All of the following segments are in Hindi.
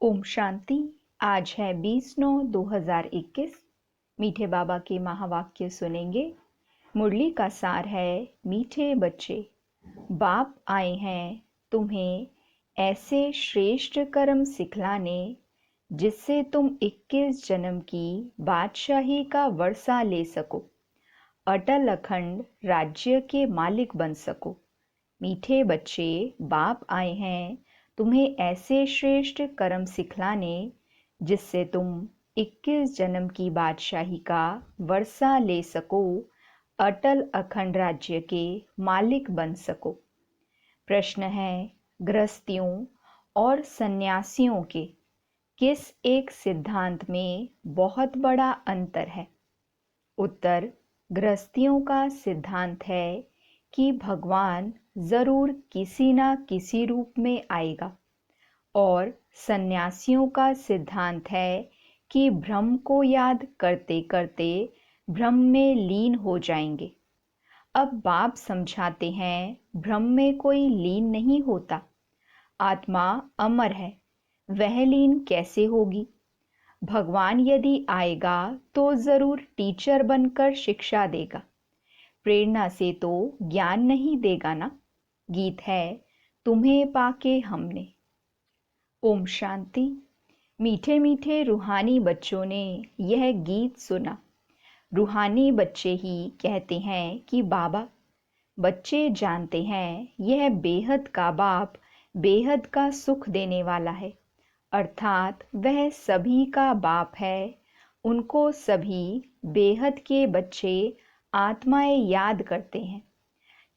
ओम शांति। आज है 20/9/2021। मीठे बाबा के महावाक्य सुनेंगे। मुरली का सार है, मीठे बच्चे, बाप आए हैं तुम्हें ऐसे श्रेष्ठ कर्म सिखलाने जिससे तुम 21 जन्म की बादशाही का वर्षा ले सको, अटल अखंड राज्य के मालिक बन सको। मीठे बच्चे, बाप आए हैं तुम्हें ऐसे श्रेष्ठ कर्म सिखलाने जिससे तुम 21 जन्म की बादशाही का वर्षा ले सको, अटल अखंड राज्य के मालिक बन सको। प्रश्न है, गृहस्थियों और सन्यासियों के किस एक सिद्धांत में बहुत बड़ा अंतर है? उत्तर, गृहस्थियों का सिद्धांत है कि भगवान जरूर किसी ना किसी रूप में आएगा, और सन्यासियों का सिद्धांत है कि ब्रह्म को याद करते करते ब्रह्म में लीन हो जाएंगे। अब बाप समझाते हैं, ब्रह्म में कोई लीन नहीं होता, आत्मा अमर है, वह लीन कैसे होगी? भगवान यदि आएगा तो जरूर टीचर बनकर शिक्षा देगा, प्रेरणा से तो ज्ञान नहीं देगा ना। गीत है, तुम्हें पाके हमने। ओम शांति। मीठे मीठे रूहानी बच्चों ने यह गीत सुना। रूहानी बच्चे ही कहते हैं कि बाबा, बच्चे जानते हैं यह बेहद का बाप बेहद का सुख देने वाला है, अर्थात वह सभी का बाप है। उनको सभी बेहद के बच्चे आत्माएं याद करते हैं,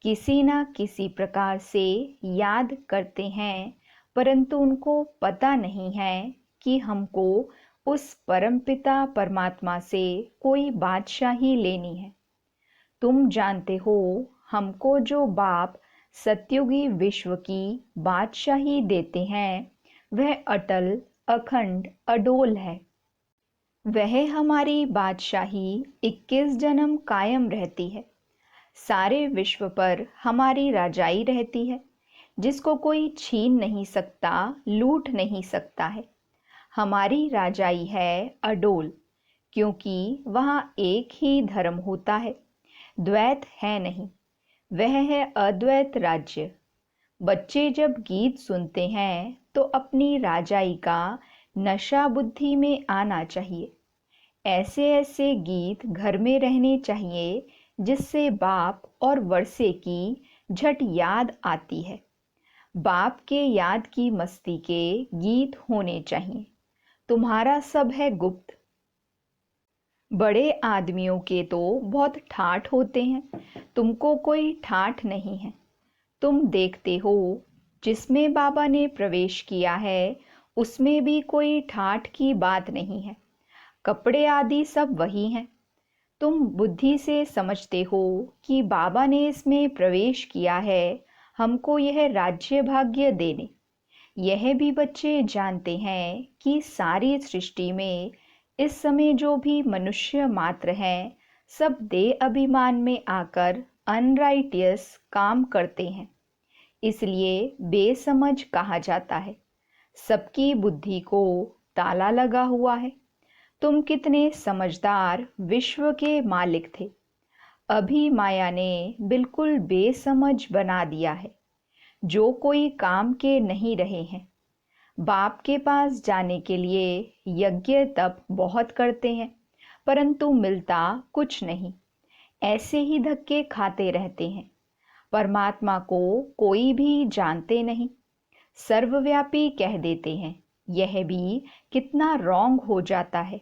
किसी ना किसी प्रकार से याद करते हैं, परंतु उनको पता नहीं है कि हमको उस परमपिता परमात्मा से कोई बादशाही लेनी है। तुम जानते हो, हमको जो बाप सत्युगी विश्व की बादशाही देते हैं वह अटल अखंड अडोल है। वह हमारी बादशाही 21 जन्म कायम रहती है। सारे विश्व पर हमारी राजाई रहती है, जिसको कोई छीन नहीं सकता, लूट नहीं सकता है। हमारी राजाई है अडोल, क्योंकि वहाँ एक ही धर्म होता है, द्वैत है नहीं। वह है अद्वैत राज्य। बच्चे जब गीत सुनते हैं तो अपनी राजाई का नशा बुद्धि में आना चाहिए। ऐसे ऐसे गीत घर में रहने चाहिए जिससे बाप और वर्षे की झट याद आती है। बाप के याद की मस्ती के गीत होने चाहिए। तुम्हारा सब है गुप्त। बड़े आदमियों के तो बहुत ठाठ होते हैं, तुमको कोई ठाठ नहीं है। तुम देखते हो, जिसमें बाबा ने प्रवेश किया है उसमें भी कोई ठाठ की बात नहीं है। कपड़े आदि सब वही हैं। तुम बुद्धि से समझते हो कि बाबा ने इसमें प्रवेश किया है हमको यह राज्य भाग्य देने। यह भी बच्चे जानते हैं कि सारी सृष्टि में इस समय जो भी मनुष्य मात्र हैं, सब देह अभिमान में आकर अनराइटियस काम करते हैं, इसलिए बेसमझ कहा जाता है। सबकी बुद्धि को ताला लगा हुआ है। तुम कितने समझदार विश्व के मालिक थे, अभी माया ने बिल्कुल बेसमझ बना दिया है। जो कोई काम के नहीं रहे हैं, बाप के पास जाने के लिए यज्ञ तप बहुत करते हैं, परंतु मिलता कुछ नहीं। ऐसे ही धक्के खाते रहते हैं। परमात्मा को कोई भी जानते नहीं, सर्वव्यापी कह देते हैं। यह भी कितना रॉन्ग हो जाता है।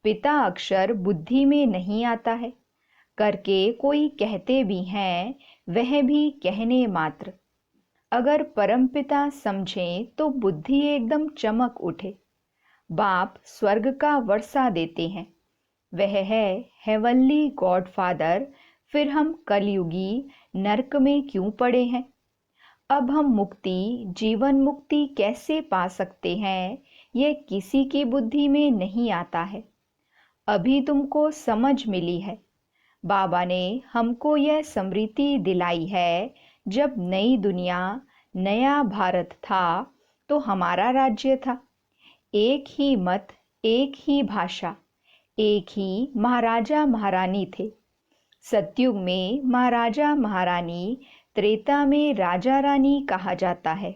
पिता अक्षर बुद्धि में नहीं आता है, करके कोई कहते भी हैं, वह भी कहने मात्र। अगर परमपिता समझें तो बुद्धि एकदम चमक उठे। बाप स्वर्ग का वर्षा देते हैं, वह है हेवनली गॉडफादर। फिर हम कलयुगी नरक में क्यों पड़े हैं? अब हम मुक्ति, जीवन मुक्ति कैसे पा सकते हैं, यह किसी की बुद्धि में नहीं आता है। अभी तुमको समझ मिली है। बाबा ने हमको यह स्मृति दिलाई है, जब नई दुनिया, नया भारत था तो हमारा राज्य था। एक ही मत, एक ही भाषा, एक ही महाराजा महारानी थे। सतयुग में महाराजा महारानी, त्रेता में राजा रानी कहा जाता है।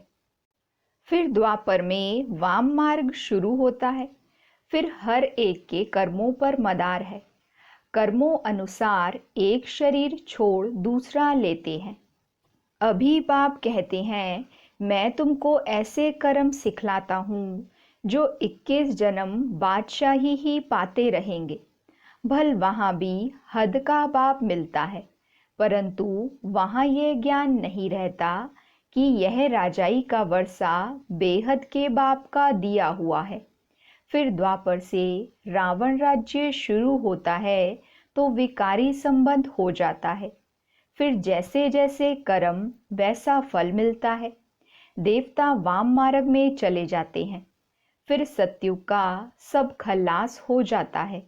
फिर द्वापर में वाम मार्ग शुरू होता है। फिर हर एक के कर्मों पर मदार है। कर्मों अनुसार एक शरीर छोड़ दूसरा लेते हैं। अभी बाप कहते हैं, मैं तुमको ऐसे कर्म सिखलाता हूँ जो 21 जन्म बादशाही ही पाते रहेंगे। भल वहाँ भी हद का बाप मिलता है, परंतु वहाँ ये ज्ञान नहीं रहता कि यह राजाई का वर्षा बेहद के बाप का दिया हुआ है। फिर द्वापर से रावण राज्य शुरू होता है तो विकारी संबंध हो जाता है। फिर जैसे जैसे कर्म वैसा फल मिलता है। देवता वाम मार्ग में चले जाते हैं। फिर सतयुग का सब खल्लास हो जाता है।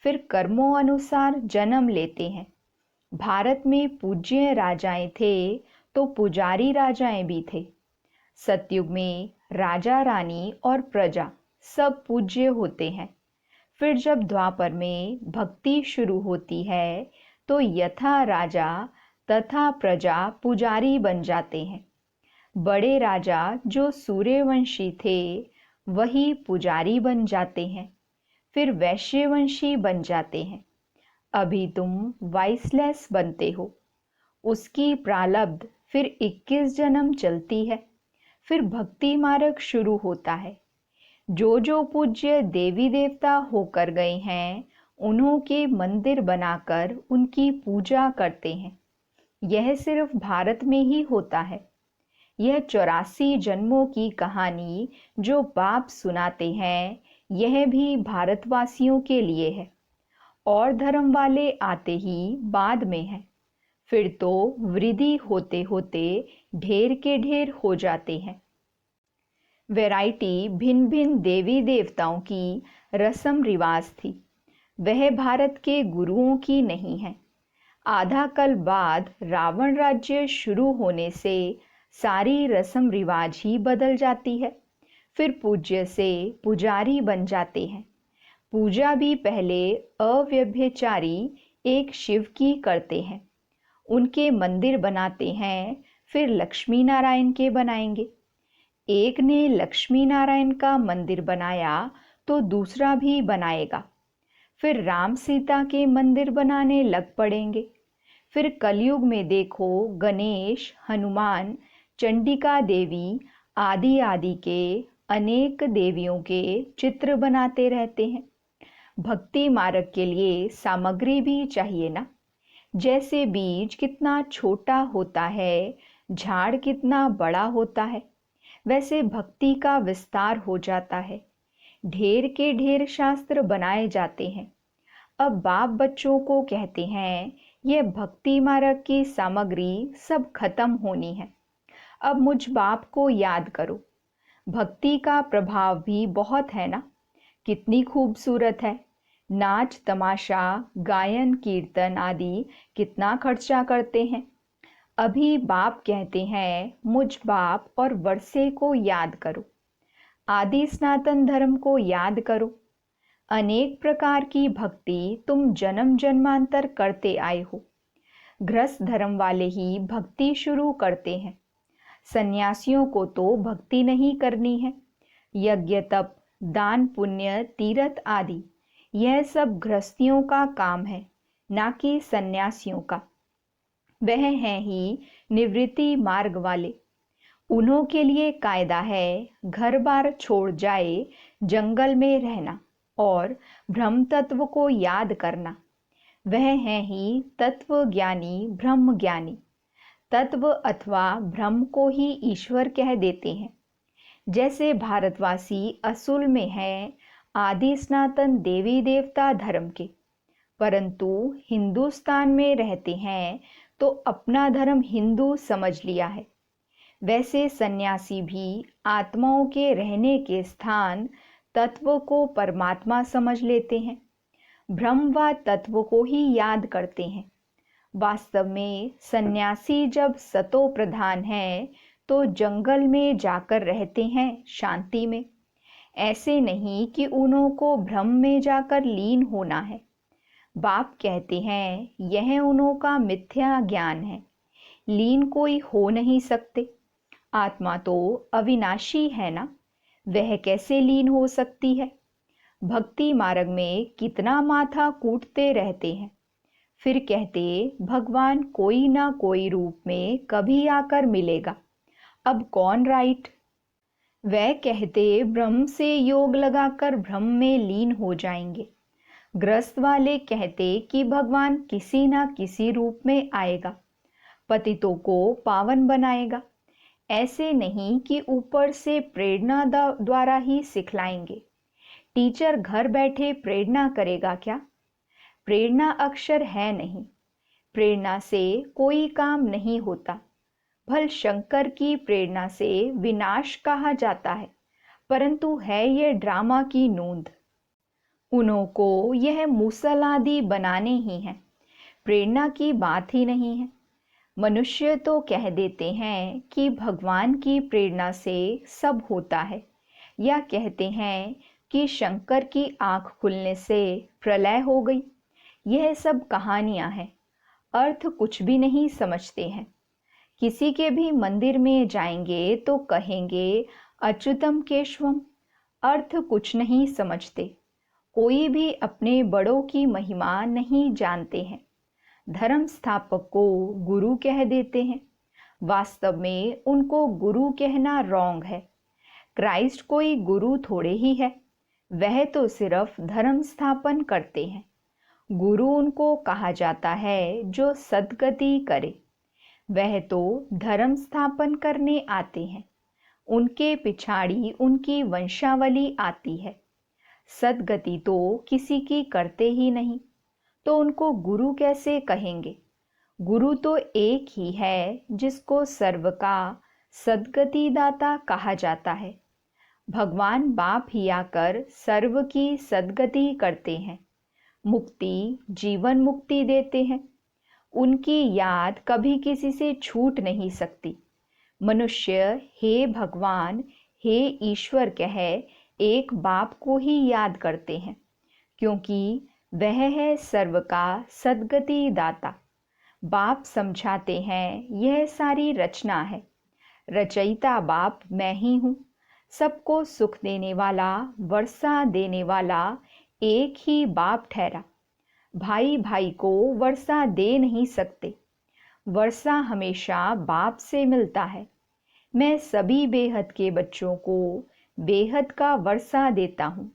फिर कर्मों अनुसार जन्म लेते हैं। भारत में पूज्य राजाएं थे तो पुजारी राजाएं भी थे। सतयुग में राजा रानी और प्रजा सब पूज्य होते हैं। फिर जब द्वापर में भक्ति शुरू होती है तो यथा राजा तथा प्रजा पुजारी बन जाते हैं। बड़े राजा जो सूर्यवंशी थे वही पुजारी बन जाते हैं। फिर वैश्यवंशी बन जाते हैं। अभी तुम वाइसलेस बनते हो। उसकी प्रारब्ध फिर 21 जन्म चलती है। फिर भक्ति मार्ग शुरू होता है। जो जो पूज्य देवी देवता होकर गए हैं उन्हों के मंदिर बनाकर उनकी पूजा करते हैं। यह सिर्फ भारत में ही होता है। यह 84 जन्मों की कहानी जो बाप सुनाते हैं यह भी भारतवासियों के लिए है। और धर्म वाले आते ही बाद में हैं। फिर तो वृद्धि होते होते ढेर के ढेर हो जाते हैं। वैरायटी भिन्न भिन्न देवी देवताओं की रस्म रिवाज थी। वह भारत के गुरुओं की नहीं है। आधा कल बाद रावण राज्य शुरू होने से सारी रस्म रिवाज ही बदल जाती है। फिर पूज्य से पुजारी बन जाते हैं। पूजा भी पहले अव्यभिचारी एक शिव की करते हैं। उनके मंदिर बनाते हैं। फिर लक्ष्मी नारायण के बनाएंगे। एक ने लक्ष्मी नारायण का मंदिर बनाया तो दूसरा भी बनाएगा। फिर राम सीता के मंदिर बनाने लग पड़ेंगे। फिर कलयुग में देखो गणेश, हनुमान, चंडिका देवी आदि आदि के अनेक देवियों के चित्र बनाते रहते हैं। भक्ति मार्ग के लिए सामग्री भी चाहिए ना। जैसे बीज कितना छोटा होता है, झाड़ कितना बड़ा होता है, वैसे भक्ति का विस्तार हो जाता है। ढेर के ढेर शास्त्र बनाए जाते हैं। अब बाप बच्चों को कहते हैं यह भक्ति मार्ग की सामग्री सब खत्म होनी है। अब मुझ बाप को याद करो। भक्ति का प्रभाव भी बहुत है ना। कितनी खूबसूरत है। नाच तमाशा, गायन कीर्तन आदि कितना खर्चा करते हैं। अभी बाप कहते हैं मुझ बाप और वर्षे को याद करो। आदि सनातन धर्म को याद करो। अनेक प्रकार की भक्ति तुम जन्म जन्मांतर करते आए हो। गृहस्थ धर्म वाले ही भक्ति शुरू करते हैं। सन्यासियों को तो भक्ति नहीं करनी है। यज्ञ तप, दान पुण्य, तीर्थ आदि यह सब गृहस्थियों का काम है, ना कि सन्यासियों का। वह हैं ही निवृत्ति मार्ग वाले। उन्हों के लिए कायदा है घर बार छोड़ जाए जंगल में रहना और ब्रह्म तत्व को याद करना। वह हैं ही तत्व ज्ञानी, ब्रह्म ज्ञानी। तत्व अथवा ब्रह्म को ही ईश्वर कह देते हैं। जैसे भारतवासी असूल में हैं आदि सनातन देवी देवता धर्म के, परंतु हिंदुस्तान में रहते हैं तो अपना धर्म हिंदू समझ लिया है। वैसे सन्यासी भी आत्माओं के रहने के स्थान तत्व को परमात्मा समझ लेते हैं। ब्रह्म व तत्व को ही याद करते हैं। वास्तव में सन्यासी जब सतो प्रधान है तो जंगल में जाकर रहते हैं शांति में। ऐसे नहीं कि उन्हों को भ्रम में जाकर लीन होना है। बाप कहते हैं यह उन्हों का मिथ्या ज्ञान है, लीन कोई हो नहीं सकते। आत्मा तो अविनाशी है ना, वह कैसे लीन हो सकती है। भक्ति मार्ग में कितना माथा कूटते रहते हैं, फिर कहते भगवान कोई ना कोई रूप में कभी आकर मिलेगा। अब कौन राइट। वह कहते ब्रह्म से योग लगाकर भ्रम में लीन हो जाएंगे। ग्रस्त वाले कहते कि भगवान किसी ना किसी रूप में आएगा, पतितों को पावन बनाएगा। ऐसे नहीं कि ऊपर से प्रेरणा द्वारा ही सिखलाएंगे। टीचर घर बैठे प्रेरणा करेगा क्या। प्रेरणा अक्षर है नहीं, प्रेरणा से कोई काम नहीं होता। भल शंकर की प्रेरणा से विनाश कहा जाता है, परंतु है यह ड्रामा की नोंद। उन्हों को यह मूसल आदि बनाने ही हैं, प्रेरणा की बात ही नहीं है। मनुष्य तो कह देते हैं कि भगवान की प्रेरणा से सब होता है, या कहते हैं कि शंकर की आंख खुलने से प्रलय हो गई। यह सब कहानियां हैं, अर्थ कुछ भी नहीं समझते हैं। किसी के भी मंदिर में जाएंगे तो कहेंगे अच्युतम केशवम, अर्थ कुछ नहीं समझते। कोई भी अपने बड़ों की महिमा नहीं जानते हैं। धर्म स्थापक को गुरु कह देते हैं, वास्तव में उनको गुरु कहना रॉन्ग है। क्राइस्ट कोई गुरु थोड़े ही है, वह तो सिर्फ धर्म स्थापन करते हैं। गुरु उनको कहा जाता है जो सद्गति करे, वह तो धर्म स्थापन करने आते हैं। उनके पिछाड़ी उनकी वंशावली आती है। सद्गति तो किसी की करते ही नहीं, तो उनको गुरु कैसे कहेंगे। गुरु तो एक ही है जिसको सर्व का सद्गति दाता कहा जाता है। भगवान बाप ही आकर सर्व की सद्गति करते हैं, मुक्ति जीवन मुक्ति देते हैं। उनकी याद कभी किसी से छूट नहीं सकती। मनुष्य हे भगवान हे ईश्वर कह एक बाप को ही याद करते हैं, क्योंकि वह है सर्व का सद्गति दाता। बाप समझाते हैं यह सारी रचना है, रचयिता बाप मैं ही हूँ। सबको सुख देने वाला, वर्षा देने वाला एक ही बाप ठहरा। भाई भाई को वर्षा दे नहीं सकते, वर्षा हमेशा बाप से मिलता है। मैं सभी बेहद के बच्चों को बेहद का वर्षा देता हूँ,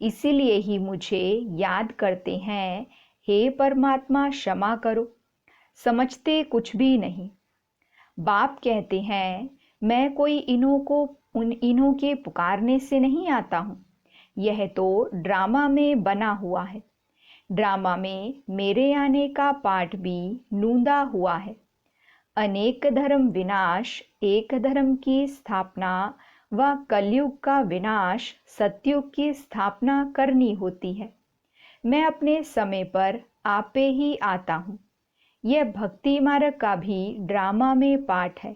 इसीलिए ही मुझे याद करते हैं हे परमात्मा क्षमा करो। समझते कुछ भी नहीं। बाप कहते हैं मैं कोई इन्हों के पुकारने से नहीं आता हूँ, यह तो ड्रामा में बना हुआ है। ड्रामा में मेरे आने का पाठ भी नूंदा हुआ है। अनेक धर्म विनाश, एक धर्म की स्थापना व कलयुग का विनाश सतयुग की स्थापना करनी होती है। मैं अपने समय पर आपे ही आता हूँ। यह भक्ति मार्ग का भी ड्रामा में पाठ है।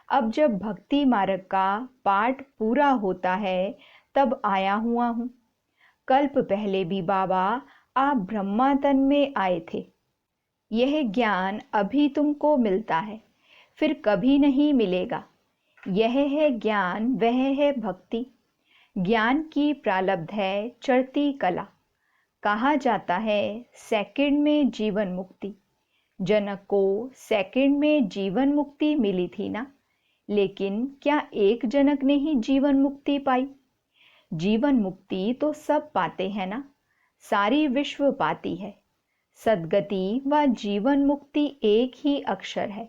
अब जब भक्ति मार्ग का पाठ पूरा होता है तब आया हुआ हूँ। कल्प पहले भी बाबा आप ब्रह्मा तन में आए थे। यह ज्ञान अभी तुमको मिलता है, फिर कभी नहीं मिलेगा। यह है ज्ञान, वह है भक्ति। ज्ञान की प्रारब्ध है चढ़ती कला। कहा जाता है सेकंड में जीवन मुक्ति। जनक को सेकंड में जीवन मुक्ति मिली थी ना, लेकिन क्या एक जनक ने ही जीवन मुक्ति पाई। जीवन मुक्ति तो सब पाते हैं ना, सारी विश्व पाती है। सद्गति व जीवन मुक्ति एक ही अक्षर है।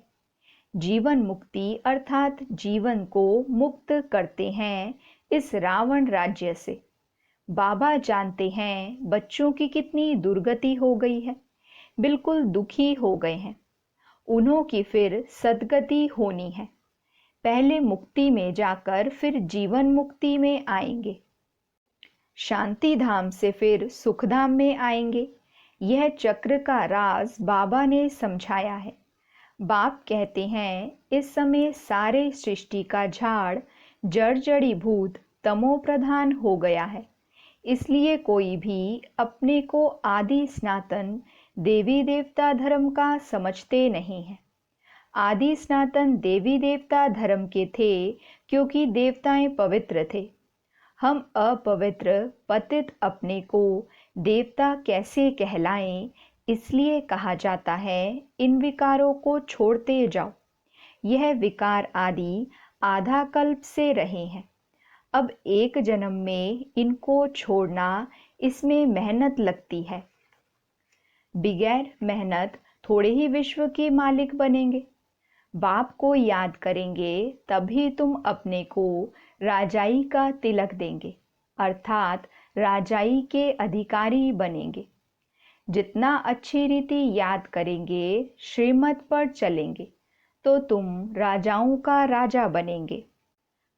जीवन मुक्ति अर्थात जीवन को मुक्त करते हैं इस रावण राज्य से। बाबा जानते हैं बच्चों की कितनी दुर्गति हो गई है, बिल्कुल दुखी हो गए हैं। उन्हों की फिर सद्गति होनी है। पहले मुक्ति में जाकर फिर जीवन मुक्ति में आएंगे, शांति धाम से फिर सुखधाम में आएंगे। यह चक्र का राज बाबा ने समझाया है। बाप कहते हैं इस समय सारे सृष्टि का झाड़ जड़ जड़ी भूत तमो प्रधान हो गया है। इसलिए कोई भी अपने को आदि सनातन देवी देवता धर्म का समझते नहीं है। आदि सनातन देवी देवता धर्म के थे क्योंकि देवताएं पवित्र थे। हम अपवित्र पतित अपने को देवता कैसे कहलाएं, इसलिए कहा जाता है इन विकारों को छोड़ते जाओ। यह विकार आदि आधा कल्प से रहे हैं। अब एक जन्म में इनको छोड़ना, इसमें मेहनत लगती है। बगैर मेहनत थोड़े ही विश्व के मालिक बनेंगे। बाप को याद करेंगे तभी तुम अपने को राजाई का तिलक देंगे, अर्थात राजाई के अधिकारी बनेंगे। जितना अच्छी रीति याद करेंगे, श्रीमत पर चलेंगे, तो तुम राजाओं का राजा बनेंगे।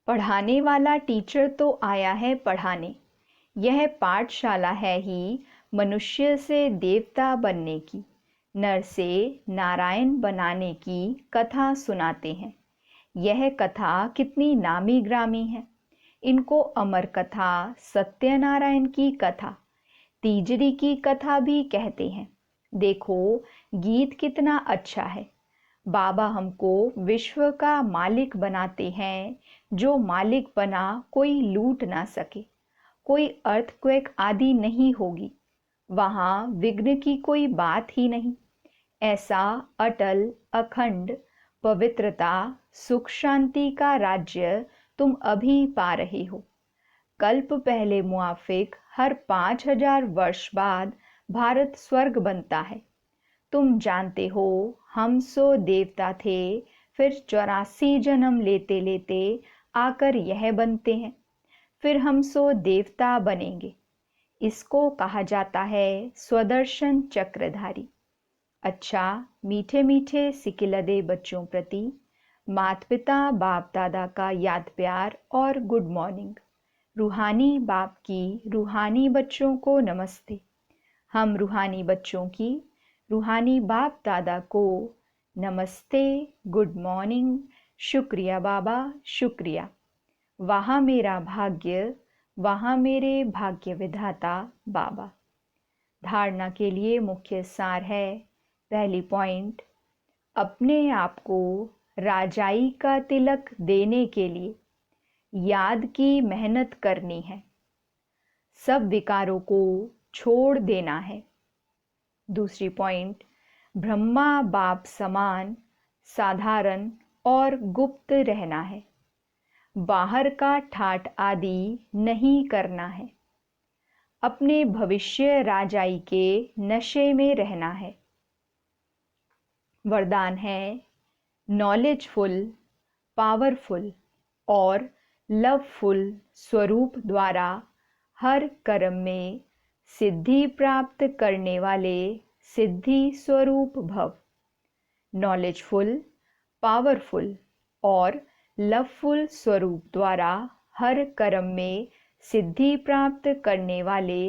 पढ़ाने वाला टीचर तो आया है पढ़ाने। यह पाठशाला है ही मनुष्य से देवता बनने की, नर से नारायण बनाने की कथा सुनाते हैं। यह कथा कितनी नामी ग्रामी है। इनको अमर कथा, सत्यनारायण की कथा, तीजरी की कथा भी कहते हैं। देखो गीत कितना अच्छा है। बाबा हमको विश्व का मालिक बनाते हैं। जो मालिक बना कोई लूट ना सके। कोई अर्थक्वेक आदि नहीं होगी। वहाँ विघ्न की कोई बात ही नहीं। ऐसा अटल, अखंड, पवित्रता, सुख शांति का राज्य तुम अभी पा रहे हो। कल्प पहले मुआफिक हर 5000 वर्ष बाद भारत स्वर्ग बनता है। तुम जानते हो हम सो देवता थे, फिर 84 जन्म लेते लेते आकर यह बनते हैं। फिर हम सो देवता बनेंगे। इसको कहा जाता है स्वदर्शन चक्रधारी। अच्छा, मीठे मीठे सिकिलदे बच्चों प्रति माता पिता बाप दादा का याद प्यार और गुड मॉर्निंग। रूहानी बाप की रूहानी बच्चों को नमस्ते। हम रूहानी बच्चों की रूहानी बाप दादा को नमस्ते, गुड मॉर्निंग, शुक्रिया बाबा, शुक्रिया। वहाँ मेरा भाग्य, वहाँ मेरे भाग्य विधाता बाबा। धारणा के लिए मुख्य सार है। पहली पॉइंट, अपने आप को राजाई का तिलक देने के लिए याद की मेहनत करनी है। सब विकारों को छोड़ देना है। दूसरी पॉइंट, ब्रह्मा बाप समान साधारण और गुप्त रहना है। बाहर का ठाट आदि नहीं करना है। अपने भविष्य राजाई के नशे में रहना है। वरदान है नॉलेजफुल, पावरफुल और लवफुल स्वरूप द्वारा हर कर्म में सिद्धि प्राप्त करने वाले सिद्धि स्वरूप भव। नॉलेजफुल, पावरफुल और लवफुल स्वरूप द्वारा हर कर्म में सिद्धि प्राप्त करने वाले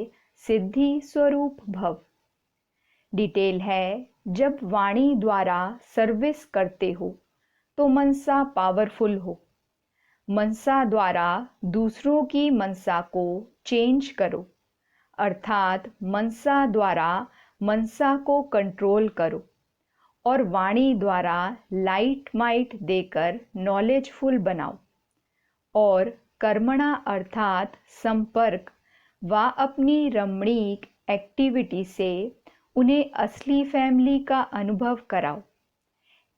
सिद्धि स्वरूप भव। डिटेल है, जब वाणी द्वारा सर्विस करते हो तो मनसा पावरफुल हो। मनसा द्वारा दूसरों की मनसा को चेंज करो, अर्थात मनसा द्वारा मनसा को कंट्रोल करो। और वाणी द्वारा लाइट माइट देकर नॉलेजफुल बनाओ। और कर्मणा अर्थात संपर्क व अपनी रमणीक एक्टिविटी से उन्हें असली फैमिली का अनुभव कराओ।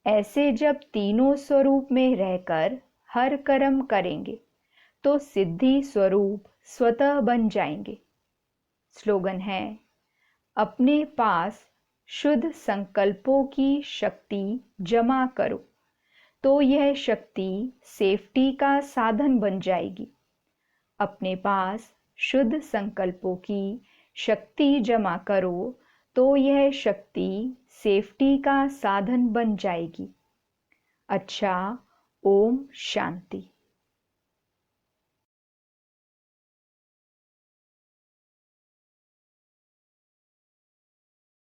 ऐसे जब तीनों स्वरूप में रहकर हर कर्म करेंगे तो सिद्धि स्वरूप स्वतः बन जाएंगे। स्लोगन है, अपने पास शुद्ध संकल्पों की शक्ति जमा करो तो यह शक्ति सेफ्टी का साधन बन जाएगी। अपने पास शुद्ध संकल्पों की शक्ति जमा करो तो यह शक्ति सेफ्टी का साधन बन जाएगी। अच्छा, ओम शांति।